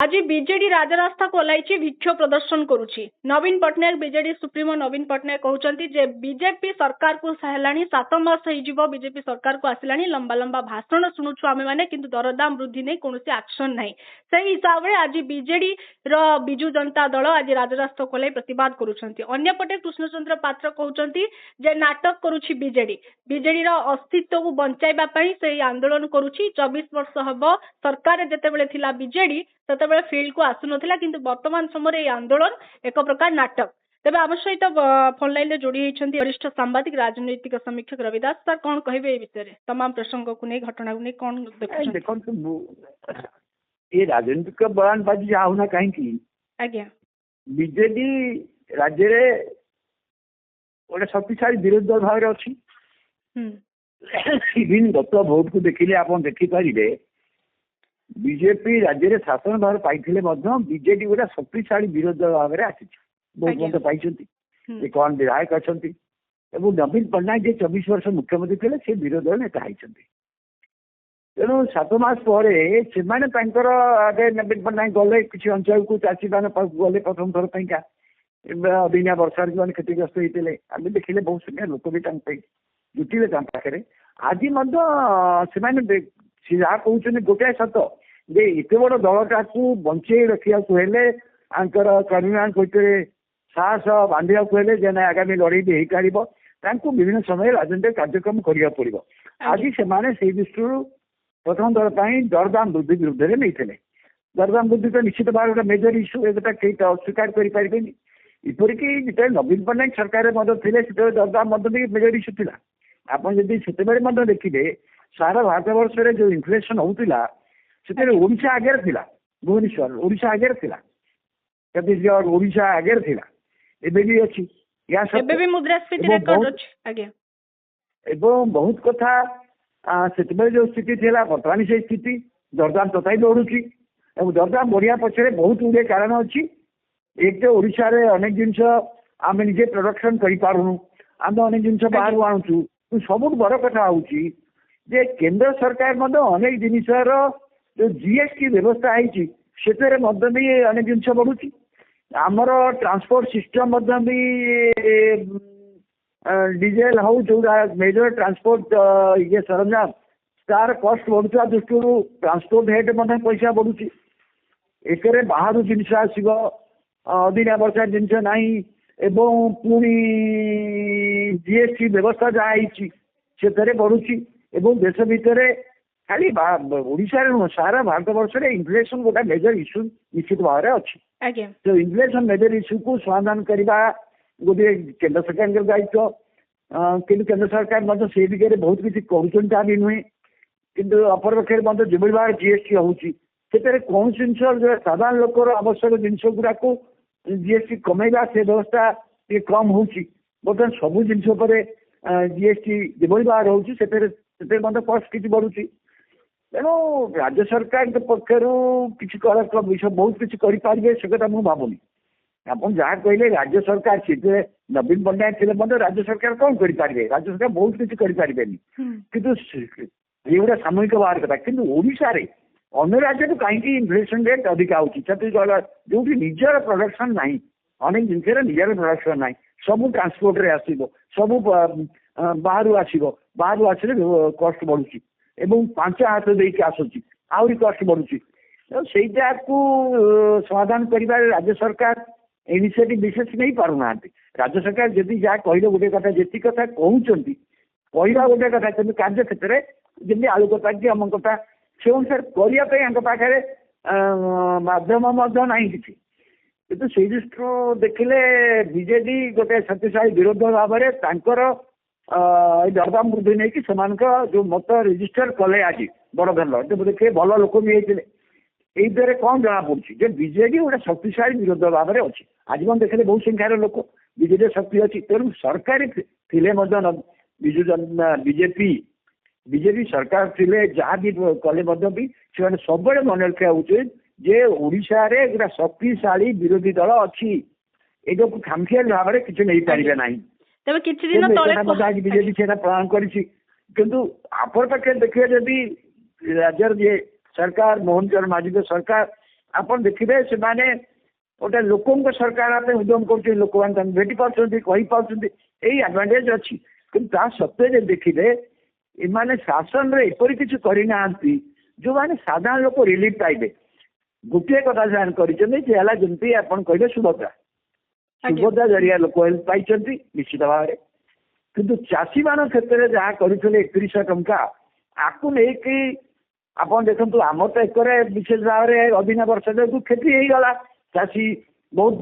आज BJD राजरास्ता coli विक्षोभ प्रदर्शन करुछि। नवीन पट्टनायक बीजेडी सुप्रीमो नवीन पट्टनायक कहउछन्ति जे बीजेपी सरकार को हेलानी 7 मास होइजिवो बीजेपी सरकार को आसिलानी लंबा लंबा भाषण सुनुछु आमे माने किंतु दरदाम वृद्धि नै कोनोसी एक्शन नै। सेही हिसाब रे आज बीजेडी रो बिजु जनता दल आज राजरास्ता कोलाई प्रतिवाद करुछन्ति। अन्य पटे कृष्णचंद्र पात्र कहउछन्ति जे नाटक करुछि बीजेडी बीजेडी रो अस्तित्व को बंचाइबा पई सेही आंदोलन करुछि। 24 वर्ष हबो सरकार जेतेबेले थिला बीजेडी सेतेबेले फील्ड को आसु नथिला किंतु वर्तमान समय ये आंदोलन एक प्रकार नाटक। तेबे आम सहित फोन लाइन जोड़ी होइछन्ति वरिष्ठ सांबादिक राजनैतिक समीक्षक रविदास सर कोन कहिबे ए विषय रे तमाम प्रसंग को नै घटना को नै कोन देखो ये राजनीतिक बयानबाजी जाऊना कहीं आज्ञा बीजेडी राज्य रे गोटे शक्तिशाली विरोधी दल भाव अच्छी इवन गत भोट को देखिले आप देखिपारे बीजेपी राज्य में शासन भाव पाई बीजेडी गोटे शक्तिशाली विरोधी दल भाव में आसी बहुत मत पाई कौन विधायक अच्छा नवीन पट्टनायक जी 24 वर्ष मुख्यमंत्री थे से विरोधी दल नेता होती तेणु 7 मास पर आगे नवीन पट्टनायक गले किसी अंचल को चाषी मान गले प्रथम थर पाइका अदिनिया वर्षा जो क्षतिग्रस्त होते आम देखिले बहुत संख्या लोक भी जुटिले पाखे आज से जहाँ कहते गोटाए सत जे एत बड़ दलटा को बंचे रखा कर्मी भितर साहस बांधा जे ना आगामी लड़ाई भी हो पार विभिन्न समय राजनीतिक कार्यक्रम करा पड़ो। आज से दृष्टि प्रथम दल दरदाम वृद्धि विरुद्ध में नहीं थे। दरदाम वृद्धि तो निश्चित भाव गोटे मेजर इश्यू एटा कई अस्वीकार करें इपरिक जो नवीन पट्टनायक सरकार थे दरदाम मेजर इश्यू था। आप से देखिए सारा भारत वर्ष में जो इन्फ्लेशन होता ओडिशा आगे थिला भुवनेश्वर ओडिशा आगे थिला छत्तीसगढ़ ओडिशा आगे थिला एबे भी अच्छी या सब एबे भी मुद्रास्फीति रेकॉर्ड अछि आगे एवं बहुत कथा से जो स्थिति थिला वर्तमान से स्थिति दरदाम तथापि बढ़ुची और दरदाम बढ़िया पछरे बहुत गुड़े कारण अच्छी। एक तो ओडिशा रे अनेक जिनस आम निजे प्रोडक्शन करि पारुनु आम अनेक जिनस बाहर आणुचु सब बड़ कथा होची जे केंद्र सरकार अनेक जिनसर जो जीएसटी व्यवस्था है भी अनेक जिन बढ़ुची आमर ट्रांसपोर्ट सिस्टम भी डीजेल हाउ जो मेजर ट्रांसपोर्ट ये सरंजाम तार कस्ट बढ़ुआ दृष्टि ट्रांसपोर्ट हेड पैसा बढ़ुची एक बाहर जिनस आसो अदिनिया वर्षा जिनस ना एवं पुणी जीएसटी व्यवस्था जहाँ से बढ़ुची एवं देश भितर खाली ओडिशा नुह सारा भारत वर्ष में इन्फ्लेशन गोटा मेजर इश्यू निश्चित भाव में अच्छी। तो इन्फ्लेशन मेजर इश्यू को समाधान करने गोटे केंद्र सरकार दायित्व कि केंद्र सरकार से दिगरे बहुत किसी कर भी नुहे कि अपर पक्ष जो भाव जीएसटी होती कौन जिन साधारण लोकर आवश्यक जिनस गुड़ाक जीएसटी कमेगा से व्यवस्था ये कम होती बर्तमान सब जिन जीएसटी जो भाव रोचे कस्ट किसी बढ़ुची तेणु राज्य सरकार पक्षर किसी विषय बहुत किसी करें से कथा मुझे भावुनी आप जहाँ कहले राज्य सरकार सी नवीन पट्टनायक थे राज्य सरकार कौन करें राज्य सरकार बहुत किसी करें कि ये गोटे सामूहिक बाहर कथा कि ओडिशा रे अन्य राज्य तो कहीं इन्फ्लेशन रेट अधिक होती छत्तीसगढ़ जो निजर प्रोडक्शन ना अनेक जिन निजर प्रोडक्शन ना सब ट्रांसपोर्ट रे आसो सब बाहर आसो बाहर आसले कस्ट बढ़ुची एवं 5 हाथ देके आसुची आहरी कस्ट बढ़ुची सेटा को समाधान करिबार राज्य सरकार इनिशिएटिव विशेष नहीं पारुना राज्य सरकार जदि जहाँ कहले गोटे कथा जी कथा कहते कहवा गोटे कथा कि कार्य क्षेत्र में जमी आलू कथा कि आम कथा से अनुसार करने पाखे माध्यम ना कि से दृष्टि देखिले बीजेडी गोटे शक्तिशाली विरोध भाव में दरदाम वृद्धि नहीं कि जो मत रेजिस्टर कले आज बड़ धरल देखिए भल लोक भी होते ये कौन जना पड़ी बीजेडी गोटे शक्तिशाली विरोध भाव में अच्छी। आज कौन देखिए बहुत संख्यार लोक बीजेडी शक्ति अच्छी तेणु सरकार थे बिजु बीजेपी बीजेपी सरकार थे जहाँ भी कले भी से सब मन रखा जे ओडिशा रे गोटे शक्तिशाली विरोधी दल अच्छी ये खामखियाली भाव में किसी नहीं पारे ना बीजेपी से प्रणाम किंतु आपर पाखे देखिए जदि राज्य जे सरकार मोहन चरण माझी सरकार ଆପଣ ଦେଖିବେ ସେମାନେ ଗୋଟେ ଲୋକଙ୍କ ସରକାର ପାଇଁ ଉଦ୍ୟମ କରୁଛନ୍ତି, ଲୋକମାନେ ତାଙ୍କୁ ଭେଟି ପାରୁଛନ୍ତି, କହିପାରୁଛନ୍ତି, ଏଇ ଆଡଭାଣ୍ଟେଜ ଅଛି। କିନ୍ତୁ ତା ସତ୍ତ୍ୱେ ଦେଖିବେ ଏମାନେ ଶାସନରେ ଏପରି କିଛି କରିନାହାନ୍ତି ଯୋଉମାନେ ସାଧାରଣ ଲୋକ ରିଲିଫ ପାଇବେ। ଗୋଟିଏ କଥା ସେମାନେ କରିଛନ୍ତି ଯେ ହେଲା ଯେମିତି ଆପଣ କହିଲେ ସୁଭଦ୍ରା ଜରିଆ ଲୋକ ହେଲ୍ପ ପାଇଛନ୍ତି ନିଶ୍ଚିତ ଭାବରେ। କିନ୍ତୁ ଚାଷୀ ମାନଙ୍କ କ୍ଷେତ୍ରରେ ଯାହା କରିଥିଲେ 3100 ଟଙ୍କା ଆକୁ ନେଇକି ଆପଣ ଦେଖନ୍ତୁ ଆମର ତ ଏକରେ ବିଶେଷ ଭାବରେ ଅଦିନା ବର୍ଷା ଯୋଗୁଁ କ୍ଷତି ହେଇଗଲା। ଚାଷୀ ବହୁତ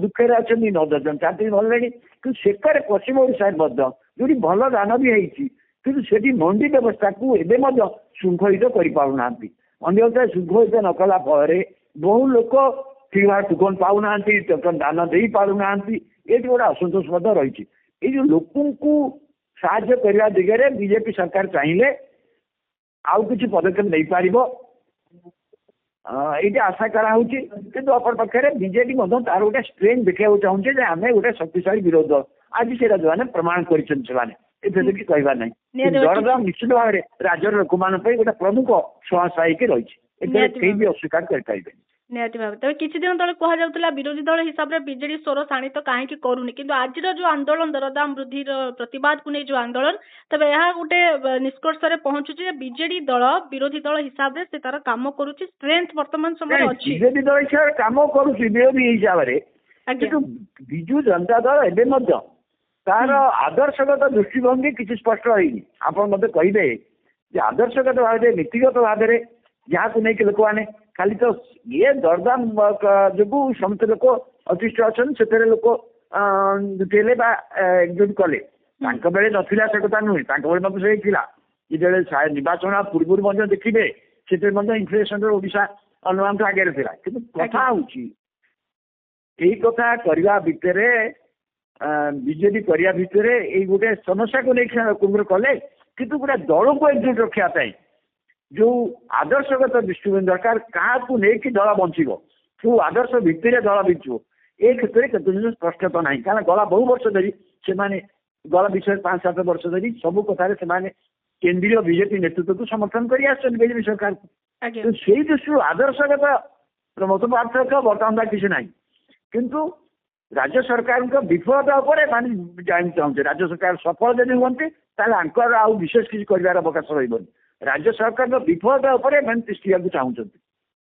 ଦୁଃଖରେ ଅଛନ୍ତି, 9-10 ଚାଷୀ ମରିଲେଣି। କିନ୍ତୁ ସେକରେ ପଶ୍ଚିମ ଓଡ଼ିଶାରେ ମଧ୍ୟ ଯୋଉଠି ଭଲ ଧାନ ବି ହେଇଛି କିନ୍ତୁ ସେଠି ମଣ୍ଡି ବ୍ୟବସ୍ଥାକୁ ଏବେ ମଧ୍ୟ ଶୃଙ୍ଖଳିତ କରିପାରୁନାହାନ୍ତି। ଅନ୍ୟथा ଶୃଙ୍ଖଳିତ ନ କଲା ଫଳରେ ବହୁ ଲୋକ ଠିକ ଭାବେ ଟୋକନ ପାଉନାହାନ୍ତି, ଟୋକନ ଦାନ ଦେଇ ପାରୁନାହାନ୍ତି। ଏଠି ଗୋଟେ ଅସନ୍ତୋଷ ମଧ୍ୟ ରହିଛି। ଏଇ ଯୋଉ ଲୋକଙ୍କୁ ସାହାଯ୍ୟ କରିବା ଦିଗରେ ବିଜେପି ସରକାର ଚାହିଁଲେ ଆଉ କିଛି ପଦକ୍ଷେପ ନେଇପାରିବ, ଏଇଟା ଆଶା କରାହଉଛି। କିନ୍ତୁ ଅପର ପକ୍ଷରେ ବିଜେପି ମଧ୍ୟ ତାର ଗୋଟେ ଷ୍ଟ୍ରେଙ୍ଥ ଦେଖେଇବାକୁ ଚାହୁଁଛି ଯେ ଆମେ ଗୋଟେ ଶକ୍ତିଶାଳୀ ବିରୋଧ ଦଳ। ଆଜି ସେଇଟା ସେମାନେ ପ୍ରମାଣ କରିଛନ୍ତି। ସେମାନେ ଏଥିରେ କିଛି କହିବାର ନାହିଁ। ଦରଦାମ ନିଶ୍ଚିତ ଭାବରେ ରାଜ୍ୟର ଲୋକମାନଙ୍କ ପାଇଁ ଗୋଟେ ପ୍ରମୁଖ ସମସ୍ୟା ହେଇକି ରହିଛି। ଏଥିରେ କେହି ବି ଅସ୍ୱୀକାର କରିପାରିବେନି। ନିହାତି ଭାବେ। ତେବେ କିଛି ଦିନ ତଳେ କୁହାଯାଉଥିଲା ବିରୋଧୀ ଦଳ ହିସାବରେ ବିଜେଡି ସ୍ୱର ଶାଣିତ କାହିଁକି କରୁନି, କିନ୍ତୁ ଆଜିର ଯୋଉ ଆନ୍ଦୋଳନ ଦରଦାମ ବୃଦ୍ଧିର ପ୍ରତିବାଦକୁ ନେଇ ଯୋଉ ଆନ୍ଦୋଳନ, ତେବେ ଏହା ଗୋଟେ ନିଷ୍କର୍ଷରେ ପହଞ୍ଚୁଛି ଯେ ବିଜେଡି ଦଳ ବିରୋଧୀ ଦଳ ହିସାବରେ ସେ ତାର କାମ କରୁଛି, ଷ୍ଟ୍ରେଂଥ ବର୍ତ୍ତମାନ ସମୟରେ ଅଛି। ବିଜେପି ଦଳ ହିସାବରେ କାମ କରୁଛି ବିରୋଧୀ ହିସାବରେ, କିନ୍ତୁ ବିଜୁ ଜନତା ଦଳ ଏବେ ମଧ୍ୟ ତାର ଆଦର୍ଶଗତ ଦୃଷ୍ଟିଭଙ୍ଗୀ କିଛି ସ୍ପଷ୍ଟ ହେଇନି। ଆପଣ ମତେ କହିବେ ଯେ ଆଦର୍ଶଗତ ଭାବରେ ନୀତିଗତ ଭାବରେ ଯାହାକୁ ନେଇକି ଲୋକମାନେ ଖାଲି ତ ଇଏ ଦରଦାମ ଯୋଗୁଁ ସମସ୍ତ ଲୋକ ଅତିଷ୍ଠ ଅଛନ୍ତି, ସେଥିରେ ଲୋକ ଜୁଟେଇଲେ ବା ଏକଜୁଟ କଲେ। ତାଙ୍କ ବେଳେ ନଥିଲା ସେ କଥା ନୁହେଁ, ତାଙ୍କ ବେଳେ ମଧ୍ୟ ସେଇ ଥିଲା। ଯେତେବେଳେ ନିର୍ବାଚନ ପୂର୍ବରୁ ମଧ୍ୟ ଦେଖିବେ ସେଥିରେ ମଧ୍ୟ ଇନଫ୍ଲେସନର ଓଡ଼ିଶା ଅନୁମାନ ଆଗରେ ଥିଲା। କିନ୍ତୁ କଥା ହଉଛି ଏଇ କଥା କରିବା ଭିତରେ ବିଜେପି କରିବା ଭିତରେ ଏଇ ଗୋଟେ ସମସ୍ୟାକୁ ନେଇକି ଲୋକଙ୍କର କଲେ, କିନ୍ତୁ ଗୋଟେ ଦଳକୁ ଏକଜୁଟ ରଖିବା ପାଇଁ ଯୋଉ ଆଦର୍ଶଗତ ଦୃଷ୍ଟିଭଙ୍ଗୀ ଦରକାର, କାହାକୁ ନେଇକି ଦଳ ବଞ୍ଚିବ, କୋଉ ଆଦର୍ଶ ଭିତରେ ଦଳ ବଞ୍ଚିବ, ଏ କ୍ଷେତ୍ରରେ କେତେ ଜିନିଷ ସ୍ପଷ୍ଟତା ନାହିଁ। କାରଣ ଗଲା ବହୁ ବର୍ଷ ଧରି ସେମାନେ ଗଲା ବିଷୟରେ 5-7 ବର୍ଷ ଧରି ସବୁ କଥାରେ ସେମାନେ କେନ୍ଦ୍ରୀୟ ବିଜେପି ନେତୃତ୍ୱକୁ ସମର୍ଥନ କରି ଆସିଛନ୍ତି ବିଜେପି ସରକାରକୁ। ସେଇ ଦୃଷ୍ଟିରୁ ଆଦର୍ଶଗତ ମତ ପାର୍ଥକ୍ୟ ବର୍ତ୍ତମାନ କିଛି ନାହିଁ। କିନ୍ତୁ ରାଜ୍ୟ ସରକାରଙ୍କ ବିଫଳତା ଉପରେ ମାନେ ଜାଣିବାକୁ ଚାହୁଁଛେ, ରାଜ୍ୟ ସରକାର ସଫଳ ଯଦି ହୁଅନ୍ତି ତାହେଲେ ଆଙ୍କର ଆଉ ବିଶେଷ କିଛି କରିବାର ଅବକାଶ ରହିବନି। ରାଜ୍ୟ ସରକାରଙ୍କ ବିଫଳତା ଉପରେ ଏମାନେ ତିଷ୍ଠିବାକୁ ଚାହୁଁଛନ୍ତି।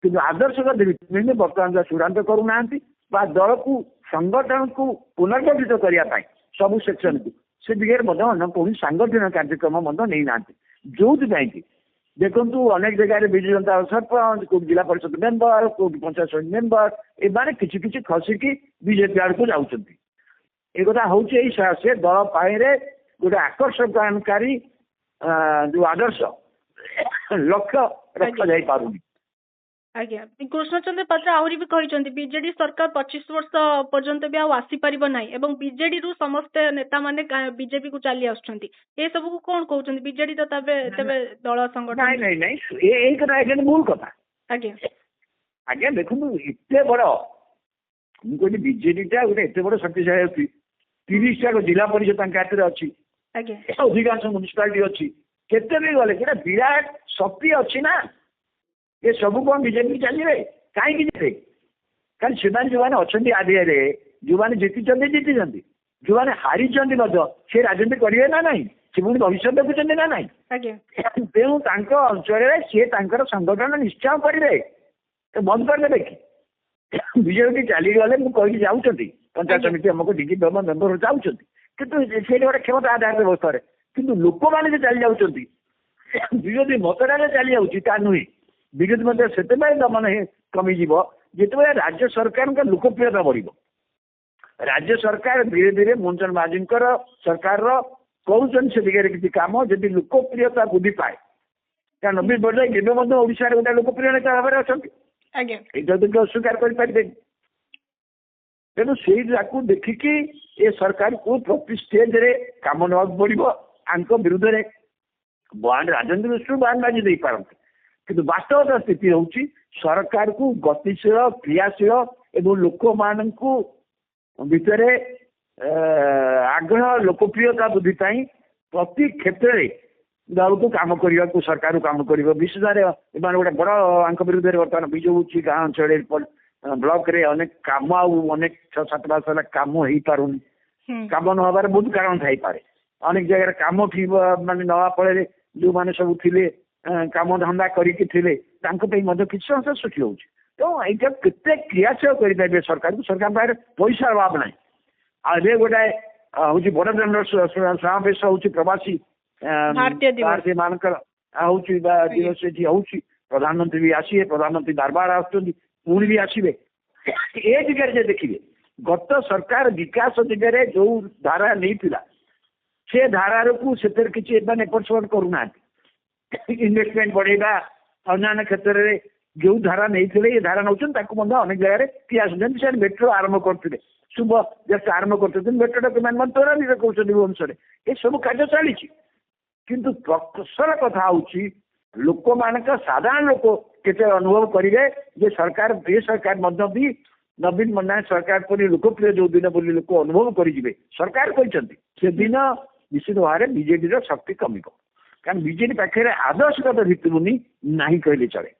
କିନ୍ତୁ ଆଦର୍ଶଗତ ଭିତ୍ତିଭୂମି ବର୍ତ୍ତମାନ ଚୂଡ଼ାନ୍ତ କରୁନାହାନ୍ତି ବା ଦଳକୁ ସଂଗଠନକୁ ପୁନର୍ଗଠିତ କରିବା ପାଇଁ ସବୁ ସେକ୍ସନକୁ ସେ ଦିଗରେ ମଧ୍ୟ ଅନ୍ୟ କୌଣସି ସାଂଗଠନିକ କାର୍ଯ୍ୟକ୍ରମ ମଧ୍ୟ ନେଇନାହାନ୍ତି। ଯୋଉଥିପାଇଁ କି ଦେଖନ୍ତୁ ଅନେକ ଜାଗାରେ ବିଜୁ ଜନତା ସରପଞ୍ଚ, କୋଉଠି ଜିଲ୍ଲା ପରିଷଦ ମେମ୍ବର, କୋଉଠି ପଞ୍ଚାୟତ ସମିତି ମେମ୍ବର, ଏମାନେ କିଛି କିଛି ଖସିକି ବିଜେପି ଆଡକୁ ଯାଉଛନ୍ତି। ଏ କଥା ହଉଛି ଏଇ ସେ ଦଳ ପାଇରେ ଗୋଟେ ଆକର୍ଷଣକାରୀ ଯୋଉ ଆଦର୍ଶ ଲକ୍ଷ୍ୟ ରଖାଯାଇ ପାରୁନି। ଆଜ୍ଞା, କୃଷ୍ଣଚନ୍ଦ୍ର ପାତ୍ର ଆହୁରି ବି କହିଛନ୍ତି ବିଜେଡି ସରକାର 25 ବର୍ଷ ପର୍ଯ୍ୟନ୍ତ ବି ଆଉ ଆସିପାରିବ ନାହିଁ ଏବଂ ବିଜେଡିରୁ ସମସ୍ତେ ନେତା ମାନେ ବିଜେପି କୁ ଚାଲି ଆସୁଛନ୍ତି। ଏ ସବୁକୁ କଣ କହୁଛନ୍ତି? ବିଜେଡି ତ ତେବେ ଦଳ ସଂଗଠନ ନାଇଁ ଏଇ କଥା ଏଇଟା ଭୁଲ କଥା। ଆଜ୍ଞା ଦେଖନ୍ତୁ ଏତେ ବଡ ମୁଁ କହିଲି ବିଜେଡିଟା ଗୋଟେ ଏତେ ବଡ ଶକ୍ତିଶାଳୀ ଅଛି, 30ଟା ଜିଲ୍ଲା ପରିଷଦ ତାଙ୍କ ହାତରେ ଅଛି, ଅଧିକାଂଶ ମ୍ୟୁନିସିପାଲିଟି ଅଛି, କେତେ ବି ଗଲେ ଗୋଟେ ବିରାଟ ଶକ୍ତି ଅଛି ନା। ଏ ସବୁ କଣ ବିଜେପି ଚାଲିବେ? କାହିଁକି ଯିବେ? କାରଣ ସେମାନେ ଯୋଉମାନେ ଅଛନ୍ତି ଆଦିଆରେ, ଯୋଉମାନେ ଜିତିଛନ୍ତି, ଯୋଉମାନେ ହାରିଛନ୍ତି ମଧ୍ୟ ସେ ରାଜନୀତି କରିବେ ନା ନାହିଁ, ସେ ପୁଣି ଭବିଷ୍ୟତ ଦେଖୁଛନ୍ତି ନା ନାହିଁ। ତେଣୁ ତାଙ୍କ ଅଞ୍ଚଳରେ ସିଏ ତାଙ୍କର ସଂଗଠନ ନିଶ୍ଚୟ କରିବେ, ବନ୍ଦ କରିଦେବେ କି? ବିଜେପି ଚାଲିଗଲେ ମୁଁ କହିକି ଯାଉଛନ୍ତି, ପଞ୍ଚାୟତ ସମିତି ଆମକୁ ଡିଜି ମେମ୍ବର ଯାଉଛନ୍ତି, କିନ୍ତୁ ସେଇଠି ଗୋଟେ କ୍ଷମତା ଆଧାର ବ୍ୟବସ୍ଥାରେ। କିନ୍ତୁ ଲୋକମାନେ ଯେ ଚାଲି ଯାଉଛନ୍ତି ବିରୋଧୀ ମତଦାନରେ ଚାଲି ଯାଉଛି ତା ନୁହେଁ। ବିରୋଧୀ ମଧ୍ୟ ସେତେବେଳେ ଦମନ କମିଯିବ ଯେତେବେଳେ ରାଜ୍ୟ ସରକାରଙ୍କ ଲୋକପ୍ରିୟତା ବଢିବ। ରାଜ୍ୟ ସରକାର ଧୀରେ ଧୀରେ ମୋହନ ମାଝୀଙ୍କର ସରକାରର କରୁଛନ୍ତି ସେ ଦିଗରେ କିଛି କାମ, ଯଦି ଲୋକପ୍ରିୟତା ବୃଦ୍ଧି ପାଏ, କାରଣ ନବୀନ ପଟ୍ଟନାୟକ ଏବେ ମଧ୍ୟ ଓଡ଼ିଶାରେ ଗୋଟେ ଲୋକପ୍ରିୟ ନେତା ଭାବରେ ଅଛନ୍ତି, ଏଇଟା ତ ଅସ୍ୱୀକାର କରିପାରିବେନି। ତେଣୁ ସେଇ ଯାକୁ ଦେଖିକି ଏ ସରକାରକୁ ପ୍ରତି ଷ୍ଟେଜରେ କାମ ନେବାକୁ ପଡିବ। ଆଙ୍କ ବିରୁଦ୍ଧରେ ରାଜନୀତି ଦୃଷ୍ଟିରୁ ବୟାନ ବାଜି ଦେଇପାରନ୍ତି, କିନ୍ତୁ ବାସ୍ତବତା ସ୍ଥିତି ହେଉଛି ସରକାରକୁ ଗତିଶୀଳ, କ୍ରିୟାଶୀଳ ଏବଂ ଲୋକମାନଙ୍କୁ ଭିତରେ ଆଗ୍ରହ ଲୋକପ୍ରିୟତା ବୃଦ୍ଧି ପାଇଁ ପ୍ରତି କ୍ଷେତ୍ରରେ ଦଳକୁ କାମ କରିବାକୁ ସରକାର କାମ କରିବ ବିଶେଷରେ ଏମାନେ ଗୋଟେ ବଡ ଆଙ୍କ ବିରୁଦ୍ଧରେ ବର୍ତ୍ତମାନ ବିଜୁ ହଉଛି ଗାଁ ଅଞ୍ଚଳରେ ବ୍ଲକରେ ଅନେକ କାମ ଆଉ ଅନେକ 6-7 ମାସ ହେଲା କାମ ହେଇପାରୁନି। କାମ ନ ହବାର ବହୁତ କାରଣ ଥାଇପାରେ। ଅନେକ ଜାଗାରେ କାମ ମାନେ ନବା ଫଳରେ ଯୋଉମାନେ ସବୁ ଥିଲେ କାମ ଧନ୍ଦା କରିକି ଥିଲେ ତାଙ୍କ ପାଇଁ ମଧ୍ୟ କିଛି ସମସ୍ୟା ସୃଷ୍ଟି ହଉଛି। ତ ଏଇଟା କେତେ କ୍ରିୟାଶୀଳ କରିପାରିବେ ସରକାରକୁ? ସରକାର ପାଖରେ ପଇସା ଅଭାବ ନାହିଁ। ଆଉ ଏବେ ଗୋଟାଏ ହଉଛି ବଡ ସମାବେଶ ହଉଛି ପ୍ରବାସୀ ଭାରତୀୟ ମାନଙ୍କର ହଉଛି ବା ଦିବସ ଏଠି ହଉଛି। ପ୍ରଧାନମନ୍ତ୍ରୀ ବି ଆସିବେ, ପ୍ରଧାନମନ୍ତ୍ରୀ ବାରବାର ଆସୁଛନ୍ତି, ପୁଣି ବି ଆସିବେ। ଏ ଦିଗରେ ଯେ ଦେଖିବେ ଗତ ସରକାର ବିକାଶ ଦିଗରେ ଯୋଉ ଧାରା ନେଇଥିଲା ସେ ଧାରାକୁ ସେଥିରେ କିଛି ମାନେ ଏପଟ ସେପଟ କରୁନାହାନ୍ତି। ଇନଭେଷ୍ଟମେଣ୍ଟ ବଢେଇବା ଅନ୍ୟାନ୍ୟ କ୍ଷେତ୍ରରେ ଯୋଉ ଧାରା ନେଇଥିଲେ ଏ ଧାରା ନେଉଛନ୍ତି ତାକୁ ମଧ୍ୟ ଅନେକ ଜାଗାରେ କିଏ ଆସୁଛନ୍ତି। ସେମାନେ ମେଟ୍ରୋ ଆରମ୍ଭ କରୁଥିଲେ, ଶୁଭ ଜଷ୍ଟ ଆରମ୍ଭ କରୁଛନ୍ତି, ମେଟ୍ରୋଟା ସେମାନେ ତ୍ୱରାନ୍ୱିତ କରୁଛନ୍ତି ଭୁବନେଶ୍ୱରରେ। ଏସବୁ କାର୍ଯ୍ୟ ଚାଲିଛି। କିନ୍ତୁ ପ୍ରକୃତ କଥା ହଉଛି ଲୋକମାନଙ୍କ ସାଧାରଣ ଲୋକ କେତେ ଅନୁଭବ କରିବେ ଯେ ସରକାର ଏ ସରକାର ମଧ୍ୟ ବି ନବୀନ ପଟ୍ଟନାୟକ ସରକାର ପରି ଲୋକପ୍ରିୟ ଯୋଉ ଦିନ ବୋଲି ଲୋକ ଅନୁଭବ କରିଯିବେ ସରକାର କହିଛନ୍ତି ସେଦିନ ନିଶ୍ଚିତ ଭାବରେ ବିଜେଡିର ଶକ୍ତି କମିବ। କାରଣ ବିଜେଡି ପାଖରେ ଆଦର୍ଶଗତ ଭିତ୍ତିଭୂମି ନାହିଁ କହିଲେ ଚଳେ।